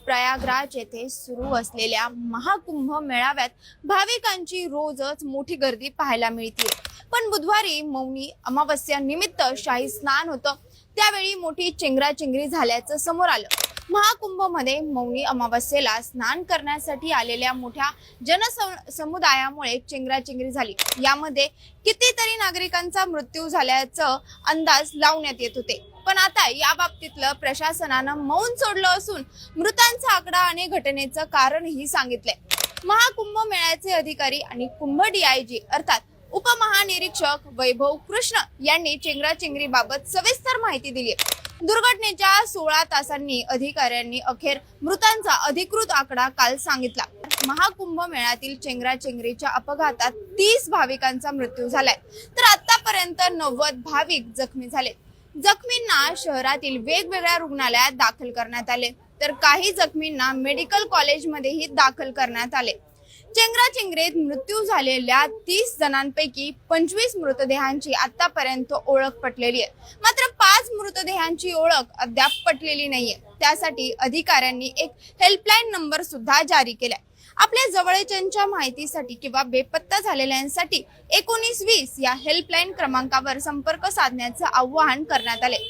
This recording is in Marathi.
प्रयागराज येथे सुरू असलेल्या महाकुंभ मेळाव्यात भाविकांची रोजच मोठी गर्दी पाहायला मिळते। पण बुधवारी मौनी अमावस्या निमित्त शाही स्नान होतं, त्यावेळी मोठी चेंगराचेंगरी झाल्याचं समोर आलं। महाकुंभमध्ये मौनी अमावस्येला स्नान करण्यासाठी आलेल्या मोठ्या जनसमुदायामुळे चेंगराचेंगरी झाली। यामध्ये कितीतरी नागरिकांचा मृत्यू झाल्याचं अंदाज लावण्यात येत होते। पण आता या बाबतीतलं प्रशासनानं मौन सोडलं असून मृतांचा आकडा आणि घटनेचं कारणही सांगितलंय। महाकुंभ मेळ्याचे अधिकारी आणि कुंभ DIG अर्थात उपमहानिरीक्षक वैभव कृष्ण यांनी चेंगराचेंगरीबाबत सविस्तर माहिती दिली आहे। दुर्घटनेच्या 16 तासांनी अधिकाऱ्यांनी अखेर मृतांचा अधिकृत आकडा काल सांगितला। महाकुंभ मेळ्यातील चेंगराचेंगरीच्या अपघातात 30 भाविकांचा मृत्यू झालाय, तर आतापर्यंत 90 भाविक जखमी झाले। जखमींना शहरातील वेगवेगळ्या रुग्णालयात दाखल करण्यात आले, तर काही जखमींना मेडिकल कॉलेजमध्येही दाखल करण्यात आले। चेंगराचेंगरीत मृत्यू झालेल्या 30 जणांपैकी 25 मृतदेहांची आतापर्यंत ओळख पटलेली आहे, मात्र 5 मृतदेहांची ओळख अद्याप पटलेली नाहीये। त्यासाठी अधिकाऱ्यांनी एक हेल्पलाईन नंबर सुद्धा जारी केलाय। आपल्या जवळच्यांच्या माहितीसाठी किंवा बेपत्ता झालेल्यांसाठी 1920 या हेल्पलाईन क्रमांकावर संपर्क साधण्याचं आवाहन करण्यात आले।